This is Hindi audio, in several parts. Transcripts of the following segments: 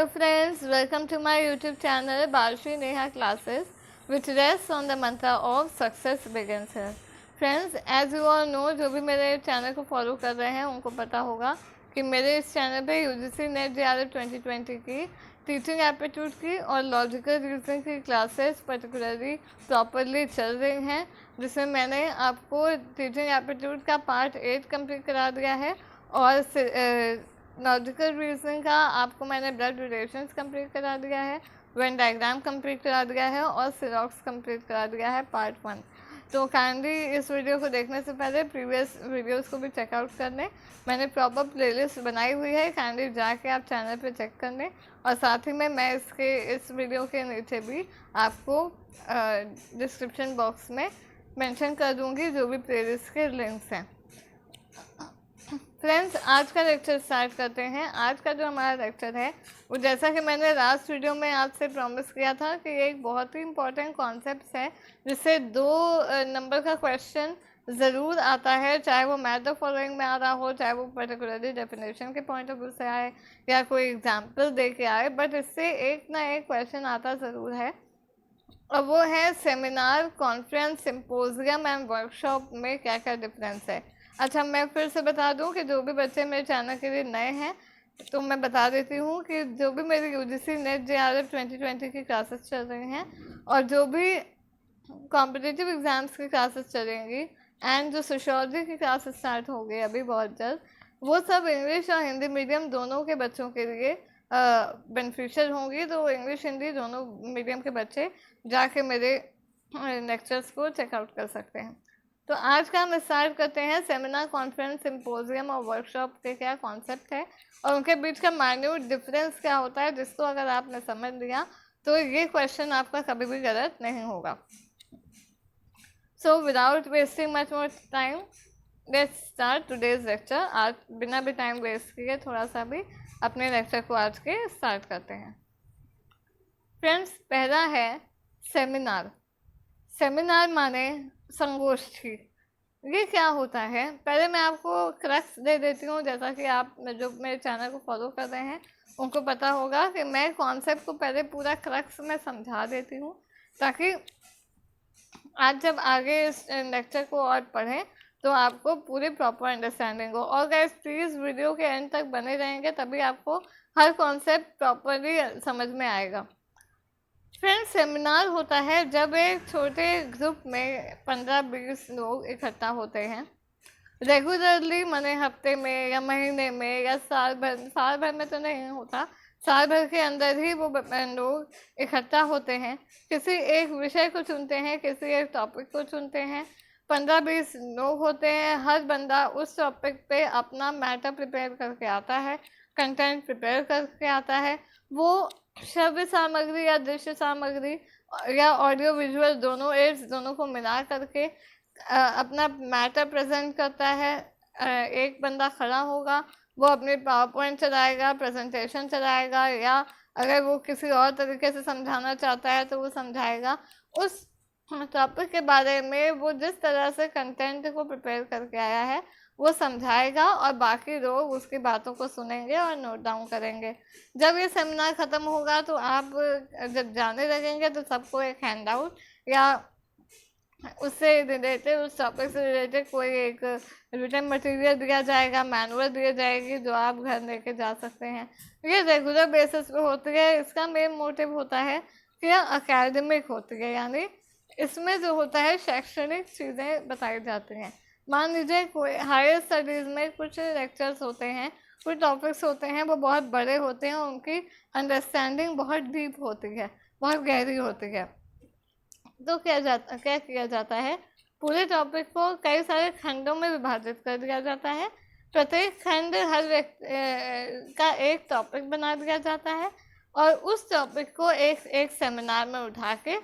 Hello friends, welcome to my YouTube channel Balshri Neha Classes, which rests on the mantra of success begins here. Friends, as you all know, जो भी मेरे चैनल को फॉलो कर रहे हैं उनको पता होगा कि मेरे इस चैनल पे UGC नेट JRF 2020 की टीचिंग एप्टीट्यूड की और लॉजिकल रीजनिंग की क्लासेस पर्टिकुलरली प्रॉपरली चल रही हैं, जिसमें मैंने आपको टीचिंग एप्टीट्यूड का पार्ट 8 कंप्लीट करा दिया है और लॉजिकल रीजनिंग का आपको मैंने ब्लड रिलेशंस कंप्लीट करा दिया है, वेन डायग्राम कंप्लीट करा दिया है और सिरॉक्स कंप्लीट करा दिया है पार्ट 1। तो काइंडली इस वीडियो को देखने से पहले प्रीवियस वीडियोस को भी चेकआउट कर लें। मैंने प्रॉपर प्लेलिस्ट बनाई हुई है, काइंडली जाके आप चैनल पे चेक कर लें। और साथ ही में मैं इस वीडियो के नीचे भी आपको डिस्क्रिप्शन बॉक्स में मेंशन कर दूँगी जो भी प्लेलिस्ट के लिंक्स हैं। फ्रेंड्स, आज का लेक्चर स्टार्ट करते हैं। आज का जो हमारा लेक्चर है वो, जैसा कि मैंने लास्ट वीडियो में आपसे प्रॉमिस किया था कि एक बहुत ही इम्पॉर्टेंट कॉन्सेप्ट है जिससे 2 नंबर का क्वेश्चन ज़रूर आता है, चाहे वो मैथ द फॉलोइंग में आ रहा हो, चाहे वो पर्टिकुलरली डेफिनेशन के पॉइंट ऑफ व्यू से आए या कोई एग्जाम्पल दे के आए, बट इससे एक ना एक क्वेश्चन आता ज़रूर है। और वो है seminar, conference, symposium and workshop में क्या क्या डिफरेंस है। अच्छा, मैं फिर से बता दूं कि जो भी बच्चे मेरे चैनल के लिए नए हैं तो मैं बता देती हूँ कि जो भी मेरी UGC नेट JRF 2020 की क्लासेस चल रही हैं और जो भी कॉम्पिटिटिव एग्ज़ाम्स की क्लासेस चलेंगी एंड जो सोशियोलॉजी की क्लासेस स्टार्ट हो गई अभी बहुत जल्द, वो सब इंग्लिश और हिंदी मीडियम दोनों के बच्चों के लिए बेनिफिशियल होंगी। तो इंग्लिश हिंदी दोनों मीडियम के बच्चे जाके मेरे लेक्चर्स को चेकआउट कर सकते हैं। तो आज का हम स्टार्ट करते हैं। सेमिनार, कॉन्फ्रेंस, सिम्पोजियम और वर्कशॉप के क्या कॉन्सेप्ट है और उनके बीच का माइन्यूट डिफरेंस क्या होता है, जिसको अगर आपने समझ लिया तो ये क्वेश्चन आपका कभी भी गलत नहीं होगा। So without wasting much more time, let's start today's lecture. आज बिना भी टाइम वेस्ट किए थोड़ा सा भी अपने लेक्चर को आज के स्टार्ट करते हैं। फ्रेंड्स, पहला है सेमिनार। सेमिनार माने संगोष्ठी। ये क्या होता है, पहले मैं आपको क्रक्स दे देती हूँ। जैसा कि आप जो मेरे चैनल को फॉलो कर रहे हैं उनको पता होगा कि मैं कॉन्सेप्ट को पहले पूरा क्रक्स में समझा देती हूँ, ताकि आज जब आगे इस लेक्चर को और पढ़ें तो आपको पूरी प्रॉपर अंडरस्टैंडिंग हो। और गाइस, प्लीज़ वीडियो के एंड तक बने रहेंगे, तभी आपको हर कॉन्सेप्ट प्रॉपरली समझ में आएगा। फ्रेंड्स, सेमिनार होता है जब एक छोटे ग्रुप में 15-20 लोग इकट्ठा होते हैं रेगुलरली, माने हफ्ते में या महीने में या साल भर में तो नहीं होता, साल भर के अंदर ही वो लोग इकट्ठा होते हैं, किसी एक विषय को चुनते हैं, किसी एक टॉपिक को चुनते हैं। 15-20 लोग होते हैं, हर बंदा उस टॉपिक पे अपना मैटर प्रिपेयर करके आता है, कंटेंट प्रिपेयर करके आता है। वो श्रव्य सामग्री या दृश्य सामग्री या ऑडियो विजुअल दोनों एड्स दोनों को मिला करके अपना मैटर प्रेजेंट करता है। एक बंदा खड़ा होगा, वो अपने पावर पॉइंट चलाएगा, प्रेजेंटेशन चलाएगा, या अगर वो किसी और तरीके से समझाना चाहता है तो वो समझाएगा। उस टॉपिक के बारे में वो जिस तरह से कंटेंट को प्रिपेयर करके आया है वो समझाएगा और बाकी लोग उसकी बातों को सुनेंगे और नोट डाउन करेंगे। जब ये सेमिनार ख़त्म होगा तो आप जब जाने लगेंगे तो सबको एक हैंड आउट या उससे रिलेटेड, उस टॉपिक से रिलेटेड कोई एक रिटन मटेरियल दिया जाएगा, मैनुअल दिया जाएगी जो आप घर लेके जा सकते हैं। ये रेगुलर बेसिस पे होती है। इसका मेन मोटिव होता है कि यह अकेडमिक होती है, यानी इसमें जो होता है शैक्षणिक चीज़ें बताई जाती हैं। मान लीजिए कोई हायर स्टडीज़ में कुछ लेक्चर्स होते हैं, कुछ टॉपिक्स होते हैं, वो बहुत बड़े होते हैं, उनकी अंडरस्टैंडिंग बहुत डीप होती है, बहुत गहरी होती है। तो क्या किया जाता है, पूरे टॉपिक को कई सारे खंडों में विभाजित कर दिया जाता है। प्रत्येक खंड हर व्यक्ति का एक टॉपिक बना दिया जाता है और उस टॉपिक को एक सेमिनार में उठा के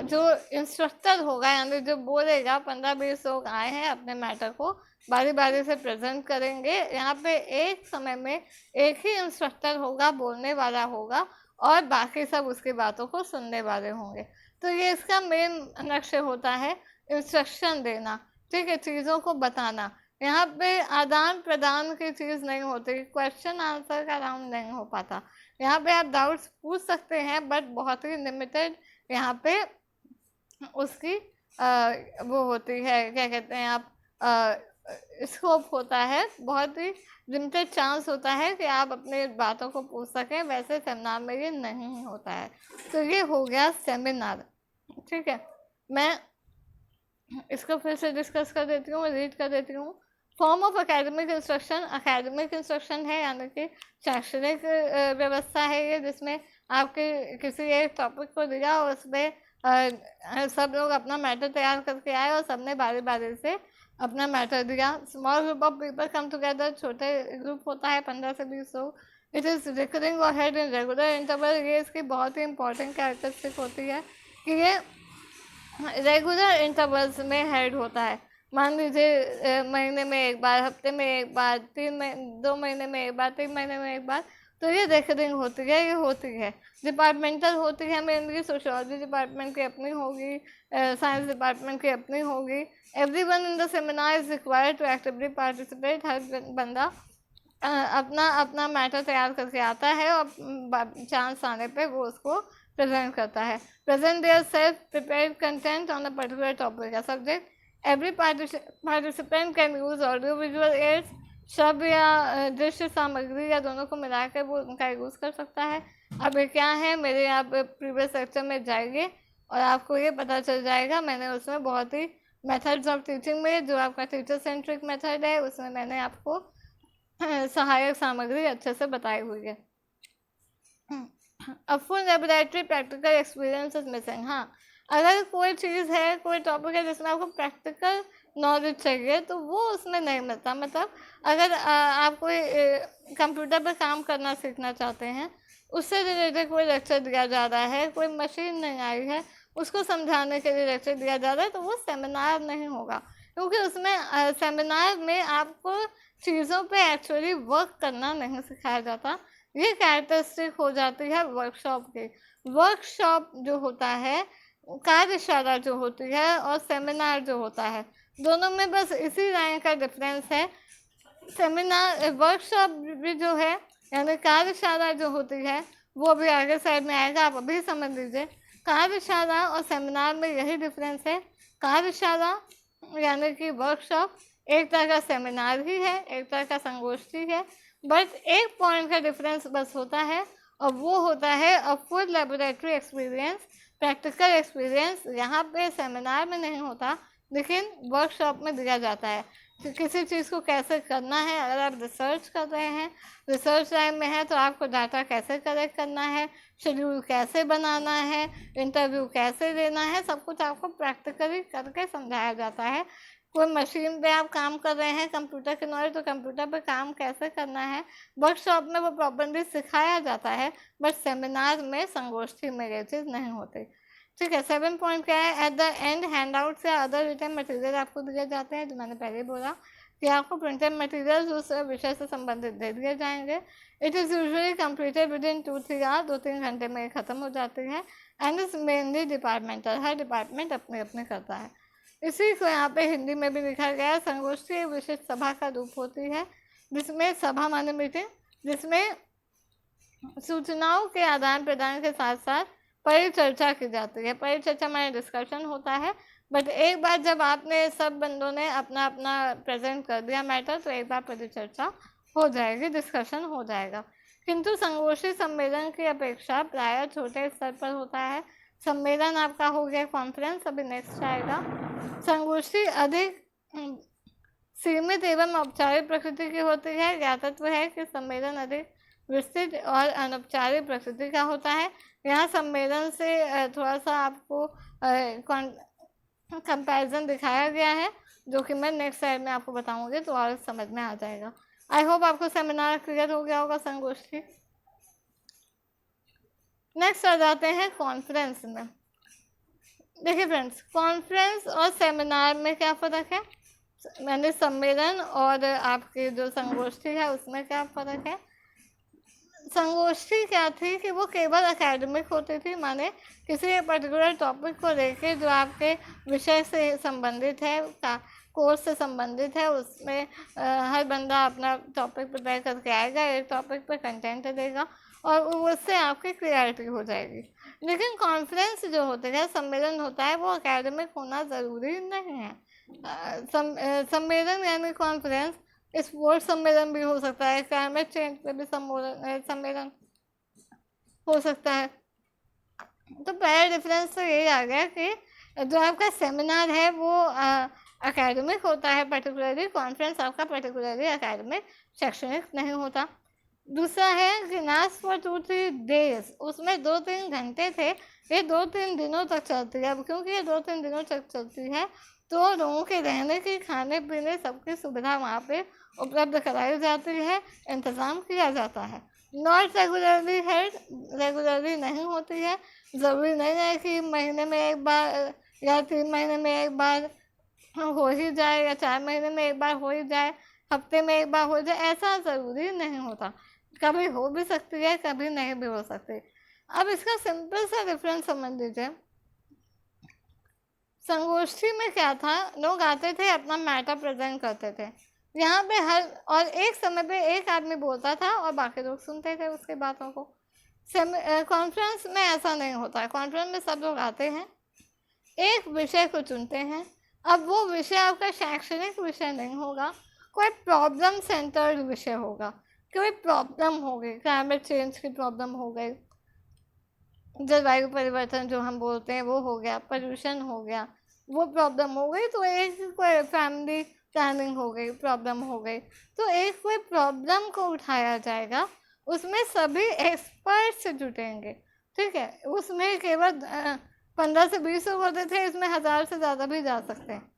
जो इंस्ट्रक्टर होगा, यानी जो बोलेगा, 15-20 लोग आए हैं, अपने मैटर को बारी बारी से प्रेजेंट करेंगे। यहाँ पे एक समय में एक ही इंस्ट्रक्टर होगा, बोलने वाला होगा, और बाकी सब उसकी बातों को सुनने वाले होंगे। तो ये इसका मेन लक्ष्य होता है, इंस्ट्रक्शन देना, ठीक है, चीज़ों को बताना। यहाँ पे आदान प्रदान की चीज़ नहीं होती, क्वेश्चन आंसर का राउंड नहीं हो पाता। यहाँ पे आप डाउट्स पूछ सकते हैं, बट बहुत ही लिमिटेड यहाँ पे उसकी वो होती है, क्या कहते हैं आप, स्कोप होता है, बहुत ही लिमिटेड चांस होता है कि आप अपने बातों को पूछ सकें। वैसे सेमिनार में ये नहीं होता है। तो ये हो गया सेमिनार, ठीक है। मैं इसको फिर से डिस्कस कर देती हूँ, रीड कर देती हूँ। Form of academic instruction, academic instruction है यानी कि शैक्षणिक व्यवस्था है ये, जिसमें आपके किसी एक टॉपिक को दिया और उसमें सब लोग अपना मैटर तैयार करके आए और सबने बारी बारी से अपना मैटर दिया। Small group of people come together, छोटे ग्रुप होता है 15 से 20 लोग। इट इज़ रिकरिंग और हेड इन रेगुलर इंटरवल, ये इसकी बहुत ही इंपॉर्टेंट कैरेक्टरिस्टिक होती है कि ये रेगुलर इंटरवल्स में हेड होता है। मान लीजिए महीने में एक बार, हफ्ते में एक बार, 2 महीने में एक बार, 3 महीने में एक बार, तो ये रिकरिंग होती है, ये होती है। डिपार्टमेंटल होती है मेनली, सोशियोलॉजी डिपार्टमेंट की अपनी होगी, साइंस डिपार्टमेंट की अपनी होगी। Everyone in the seminar is required to actively participate, हर बंदा अपना अपना मैटर तैयार करके आता है और चांस आने पे वो उसको प्रेजेंट करता है। Present their self prepared content on a particular topic या subject. Every participant can use audio visual aids, शब्द या दृश्य सामग्री या दोनों को मिला कर वो उनका यूज़ कर सकता है। अब ये क्या है, मेरे आप प्रीवियस लेक्चर में जाइए और आपको ये पता चल जाएगा। मैंने उसमें बहुत ही मेथड्स ऑफ टीचिंग में, जो आपका टीचर सेंट्रिक मेथड है, उसमें मैंने आपको सहायक सामग्री अच्छे से बताई हुई है। अब full laboratory practical experience is missing. हाँ, अगर कोई चीज़ है, कोई टॉपिक है जिसमें आपको प्रैक्टिकल नॉलेज चाहिए तो वो उसमें नहीं मिलता। मतलब अगर आप कोई कंप्यूटर पर काम करना सीखना चाहते हैं, उससे रिलेटेड कोई लेक्चर दिया जा रहा है, कोई मशीन नहीं आई है, उसको समझाने के लिए लेक्चर दिया जा रहा है, तो वो सेमिनार नहीं होगा। क्योंकि उसमें सेमिनार में आपको चीज़ों पे एक्चुअली वर्क करना नहीं सिखाया जाता। ये कैरेक्टरिस्टिक हो जाती है वर्कशॉप की। वर्कशॉप जो होता है, कार्यशाला जो होती है, और सेमिनार जो होता है, दोनों में बस इसी लाइन का डिफरेंस है। सेमिनार, वर्कशॉप भी जो है यानी कार्यशाला जो होती है, वो भी आगे साइड में आएगा, आप अभी समझ लीजिए। कार्यशाला और सेमिनार में यही डिफरेंस है। कार्यशाला यानी कि वर्कशॉप एक तरह का सेमिनार ही है, एक तरह का संगोष्ठी है, बट एक पॉइंट का डिफरेंस बस होता है, और वो होता है a full laboratory experience, practical experience. यहाँ पे सेमिनार में नहीं होता, लेकिन वर्कशॉप में दिया जाता है कि किसी चीज़ को कैसे करना है। अगर आप रिसर्च कर रहे हैं, रिसर्च लाइन में है, तो आपको डाटा कैसे कलेक्ट करना है, शेड्यूल कैसे बनाना है, इंटरव्यू कैसे देना है, सब कुछ आपको प्रैक्टिकली करके समझाया जाता है। कोई मशीन पे आप काम कर रहे हैं, कंप्यूटर के नॉलेज, तो कंप्यूटर पे काम कैसे करना है, वर्कशॉप में वो प्रॉपर्ली सिखाया जाता है, बट सेमिनार में, संगोष्ठी में ये चीज़ नहीं होती। ठीक है। 7 पॉइंट क्या है, एट द एंड हैंडआउट्स या अदर रिटन मटेरियल आपको दिए जाते हैं, जो मैंने पहले बोला कि आपको प्रिंटेड मटेरियल्स उस विषय से संबंधित दे दिए जाएंगे। It is usually completed within 2-3 hour, 2-3 घंटे में ख़त्म हो जाती है। एंड इज मेनली डिपार्टमेंटल, हर डिपार्टमेंट अपने अपने करता है। इसी को यहाँ पे हिंदी में भी लिखा गया है। संगोष्ठी एक विशेष सभा का रूप होती है, जिसमें सभा माने मीटिंग, जिसमें सूचनाओं के आदान प्रदान के साथ साथ परिचर्चा की जाती है। परिचर्चा माने डिस्कशन होता है, बट एक बार जब आपने, सब बंदों ने अपना अपना प्रेजेंट कर दिया मैटर, तो एक बार परिचर्चा हो जाएगी, डिस्कशन हो जाएगा। किंतु संगोष्ठी सम्मेलन की अपेक्षा प्रायः छोटे स्तर पर होता है। सम्मेलन आपका हो गया कॉन्फ्रेंस, अभी नेक्स्ट आएगा। संगोष्ठी अधिक सीमित एवं औपचारिक प्रकृति की होती है। ज्ञातत्व है कि सम्मेलन अधिक विस्तृत और अनौपचारिक प्रकृति का होता है। यहाँ सम्मेलन से थोड़ा सा आपको कंपैरिजन दिखाया गया है, जो कि मैं नेक्स्ट स्लाइड में आपको बताऊंगी, तो और समझ में आ जाएगा। आई होप आपको सेमिनार क्लियर हो गया होगा, संगोष्ठी। नेक्स्ट आ जाते हैं कॉन्फ्रेंस में। देखिए फ्रेंड्स, कॉन्फ्रेंस और सेमिनार में क्या फ़र्क है, मैंने सम्मेलन और आपकी जो संगोष्ठी है उसमें क्या फ़र्क है। संगोष्ठी क्या थी कि वो केवल एकेडमिक होती थी, माने किसी पर्टिकुलर टॉपिक को लेके जो आपके विषय से संबंधित है, कोर्स से संबंधित है, उसमें हर बंदा अपना टॉपिक प्रिपेयर करके आएगा, एक टॉपिक पे कंटेंट देगा, और उससे आपकी क्लियरिटी हो जाएगी। लेकिन कॉन्फ्रेंस जो होते हैं, सम्मेलन होता है, वो एकेडमिक होना ज़रूरी नहीं है। सम्मेलन यानी कॉन्फ्रेंस स्पोर्ट्स सम्मेलन भी हो सकता है, क्लाइमेट चेंज पे भी सम्मेलन हो सकता है। तो पहला डिफरेंस तो यही आ गया कि जो आपका सेमिनार है वो एकेडमिक होता है पर्टिकुलरली, कॉन्फ्रेंस आपका पर्टिकुलरली एकेडमिक शैक्षणिक नहीं होता। दूसरा है कि लास्ट फॉर 2-3 डेज, उसमें 2-3 घंटे थे, ये 2-3 दिनों तक चलती है। अब क्योंकि ये 2-3 दिनों तक चलती है तो लोगों के रहने की, खाने पीने सबकी सुविधा वहाँ पे उपलब्ध कराई जाती है, इंतज़ाम किया जाता है। नॉट रेगुलरली हेल्ड, रेगुलरली नहीं होती है। ज़रूरी नहीं है कि महीने में एक बार या 3 महीने में एक बार हो ही जाए या 4 महीने में एक बार हो ही जाए, हफ्ते में एक बार हो जाए, ऐसा ज़रूरी नहीं होता। कभी हो भी सकती है, कभी नहीं भी हो सकती। अब इसका सिंपल सा डिफरेंस समझ लीजिए। संगोष्ठी में क्या था, लोग आते थे, अपना मैटर प्रेजेंट करते थे। यहाँ पे और एक समय पे एक आदमी बोलता था और बाकी लोग सुनते थे उसकी बातों को। कॉन्फ्रेंस में ऐसा नहीं होता है। कॉन्फ्रेंस में सब लोग आते हैं, एक विषय को चुनते हैं। अब वो विषय आपका शैक्षणिक विषय नहीं होगा, कोई प्रॉब्लम सेंटर्ड विषय होगा। कोई प्रॉब्लम हो गई, क्लाइमेट चेंज की प्रॉब्लम हो गई, जलवायु परिवर्तन जो हम बोलते हैं वो हो गया, पोल्यूशन हो गया, वो प्रॉब्लम हो गई। तो एक कोई फैमिली प्लानिंग हो गई, प्रॉब्लम हो गई, तो एक कोई प्रॉब्लम को उठाया जाएगा, उसमें सभी एक्सपर्ट्स जुटेंगे। ठीक है, उसमें केवल 15 से 20 लोग होते थे, इसमें 1000 से ज़्यादा भी जा सकते हैं।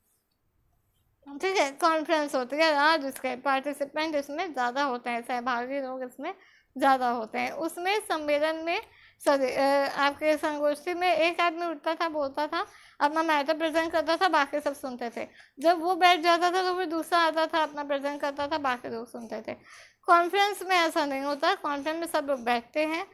ठीक है, कॉन्फ्रेंस होती है आज, इसके पार्टिसिपेंट इसमें ज़्यादा होते हैं, सहभागी लोग इसमें ज़्यादा होते हैं। उसमें सम्मेलन में सॉरी आपके संगोष्ठी में एक आदमी उठता था, बोलता था, अपना मैटर प्रेजेंट करता था, बाकी सब सुनते थे। जब वो बैठ जाता था तो फिर दूसरा आता था, अपना प्रेजेंट करता था, बाकी लोग सुनते थे। कॉन्फ्रेंस में ऐसा नहीं होता। कॉन्फ्रेंस में सब लोग बैठते हैं,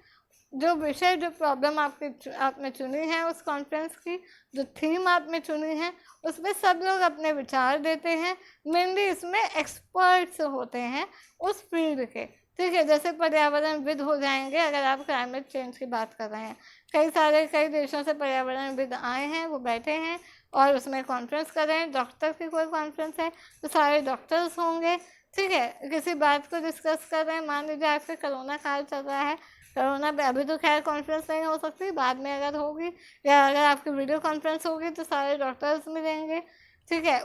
जो विषय, जो प्रॉब्लम आपने चुनी है, उस कॉन्फ्रेंस की जो थीम आपने चुनी है, उसमें सब लोग अपने विचार देते हैं। मेनली इसमें एक्सपर्ट्स होते हैं उस फील्ड के। ठीक है, जैसे पर्यावरणविद हो जाएंगे, अगर आप क्लाइमेट चेंज की बात कर रहे हैं, कई देशों से पर्यावरणविद आए हैं, वो बैठे हैं और उसमें कॉन्फ्रेंस कर रहे हैं। डॉक्टर की कोई कॉन्फ्रेंस है तो सारे डॉक्टर्स होंगे। ठीक है, किसी बात को डिस्कस कर रहे हैं, मान लीजिए आजकल कोरोना काल चल रहा है, कोरोना पे अभी तो खैर कॉन्फ्रेंस नहीं हो सकती, बाद में अगर होगी या अगर आपकी वीडियो कॉन्फ्रेंस होगी तो सारे डॉक्टर्स मिलेंगे। ठीक है,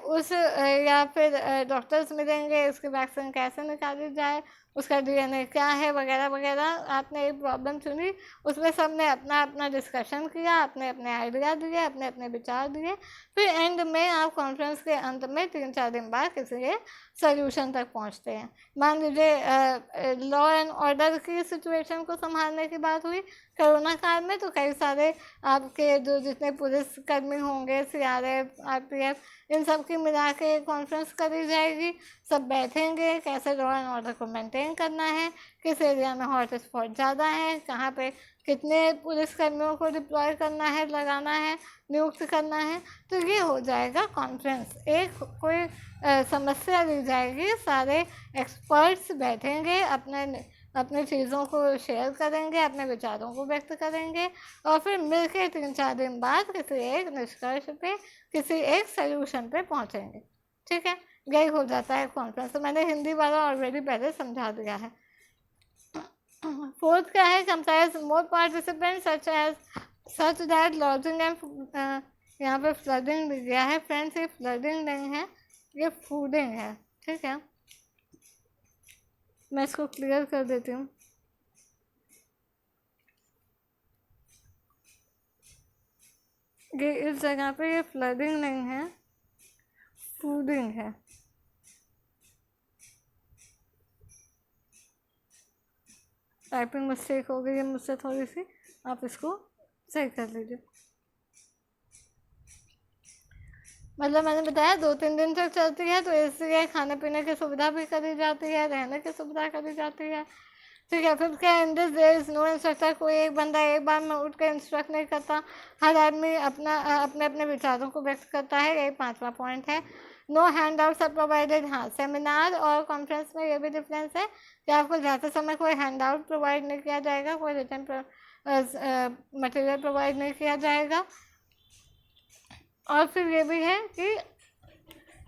या फिर डॉक्टर्स मिलेंगे, उसकी वैक्सीन कैसे निकाली जाए, उसका डीएनए क्या है, वगैरह वगैरह। आपने एक प्रॉब्लम चुनी, उसमें सब ने अपना अपना डिस्कशन किया, अपने अपने आइडिया दिए, अपने अपने विचार दिए। फिर एंड में आप कॉन्फ्रेंस के अंत में 3-4 दिन बाद किसी एक सोल्यूशन तक पहुंचते हैं। मान लीजिए लॉ एंड ऑर्डर की सिचुएशन को संभालने की बात हुई कोरोना काल में, तो कई सारे आपके जो जितने पुलिसकर्मी होंगे, सीआरएफ, आरपीएफ, इन सब की मिला के कॉन्फ्रेंस करी जाएगी। सब बैठेंगे, कैसे लॉ एंड ऑर्डर को मेंटेन करना है, किस एरिया में हॉट स्पॉट ज़्यादा है, कहाँ पे कितने पुलिसकर्मियों को डिप्लॉय करना है, लगाना है, नियुक्त करना है। तो ये हो जाएगा कॉन्फ्रेंस। एक कोई समस्या दी जाएगी, सारे एक्सपर्ट्स बैठेंगे, अपने चीज़ों को शेयर करेंगे, अपने विचारों को व्यक्त करेंगे और फिर मिलके 3-4 दिन बाद किसी एक निष्कर्ष पे, किसी एक सोल्यूशन पे पहुंचेंगे। ठीक है, यही हो जाता है कॉन्फ्रेंस। तो मैंने हिंदी वाला ऑलरेडी पहले समझा दिया है। फोर्थ क्या है, compares more participant such that lodging and यहाँ पे फ्लडिंग दिया है फ्रेंड्स, ये फ्लडिंग नहीं है, ये फूडिंग है। ठीक है, मैं इसको क्लियर कर देती हूँ। ये इस जगह पे ये फ्लडिंग नहीं है, फूडिंग है। टाइपिंग मिस्टेक हो गई है मुझसे थोड़ी सी, आप इसको सही कर लीजिए। मतलब मैंने बताया 2-3 दिन तक चलती है, तो इसलिए खाने पीने की सुविधा भी करी जाती है, रहने की सुविधा करी जाती है। ठीक है। फिफ्थ है, in this there is no instructor, कोई एक बंदा एक बार में उठ कर इंस्ट्रक्ट नहीं करता, हर आदमी अपने अपने विचारों को व्यक्त करता है, यही 5वां पॉइंट है। No handouts are provided, हाँ सेमिनार और कॉन्फ्रेंस में ये भी डिफरेंस है कि आपको जाते समय कोई हैंड आउट प्रोवाइड नहीं किया जाएगा, कोई रिटर्न मटेरियल प्रोवाइड नहीं किया जाएगा। और फिर ये भी है कि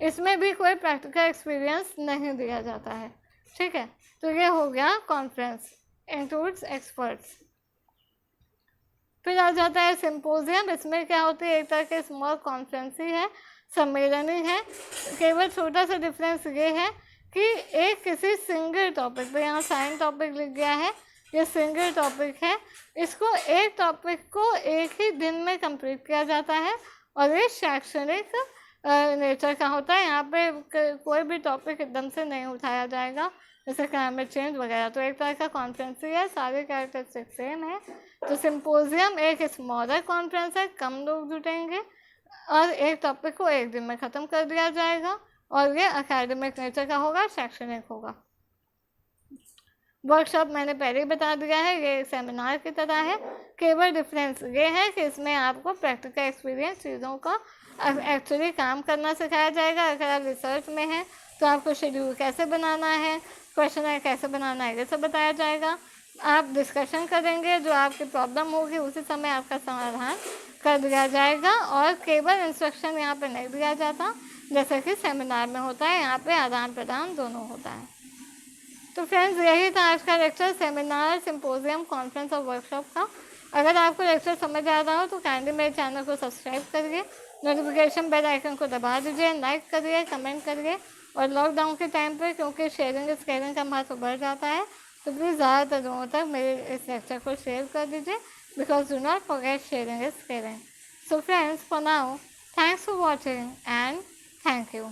इसमें भी कोई प्रैक्टिकल एक्सपीरियंस नहीं दिया जाता है, ठीक है। तो ये हो गया कॉन्फ्रेंस, इंक्लूड्स एक्सपर्ट्स। फिर आ जाता है सिंपोजियम, इसमें क्या होती है, एक तरह के स्मॉल कॉन्फ्रेंस ही है, सम्मेलन ही है। केवल छोटा सा डिफरेंस ये है कि एक किसी सिंगल टॉपिक पे, यहाँ साइन टॉपिक लिख गया है, ये सिंगल टॉपिक है, इसको एक टॉपिक को एक ही दिन में कंप्लीट किया जाता है और ये शैक्षणिक नेचर का होता है। यहाँ पे कोई भी टॉपिक एकदम से नहीं उठाया जाएगा, जैसे क्लाइमेट चेंज वगैरह। तो एक तरह का कॉन्फ्रेंस ही है, सारे कैरेक्टरिस्टिक सेम है। तो सिंपोजियम एक स्मॉलर कॉन्फ्रेंस है, कम लोग जुटेंगे और एक टॉपिक को एक दिन में ख़त्म कर दिया जाएगा और ये एकेडमिक नेचर का होगा, शैक्षणिक होगा। वर्कशॉप मैंने पहले ही बता दिया है, ये सेमिनार की तरह है, केवल डिफरेंस ये है कि इसमें आपको प्रैक्टिकल एक्सपीरियंस चीज़ों का एक्चुअली काम करना सिखाया जाएगा। अगर आप रिसर्च में हैं तो आपको शेड्यूल कैसे बनाना है, क्वेश्चनर कैसे बनाना है, ये सब बताया जाएगा। आप डिस्कशन करेंगे, जो आपकी प्रॉब्लम होगी उसी समय आपका समाधान कर दिया जाएगा और केवल इंस्ट्रक्शन यहाँ पे नहीं दिया जाता जैसे कि सेमिनार में होता है, यहाँ पे आदान प्रदान दोनों होता है। तो फ्रेंड्स यही था आज का लेक्चर, सेमिनार, सिंपोजियम, कॉन्फ्रेंस और वर्कशॉप का। अगर आपको लेक्चर समझ आ रहा हो तो काइंडली मेरे चैनल को सब्सक्राइब करिए, नोटिफिकेशन बेल आइकन को दबा दीजिए, लाइक करिए, कमेंट करिए। और लॉकडाउन के टाइम पे क्योंकि शेयरिंग इज केयरिंग का महत्व बढ़ जाता है, तो प्लीज़ ज़्यादातर लोगों तक मेरे इस लेक्चर को शेयर कर दीजिए, because do not forget sharing is caring. So friends, for now, thanks for watching and thank you.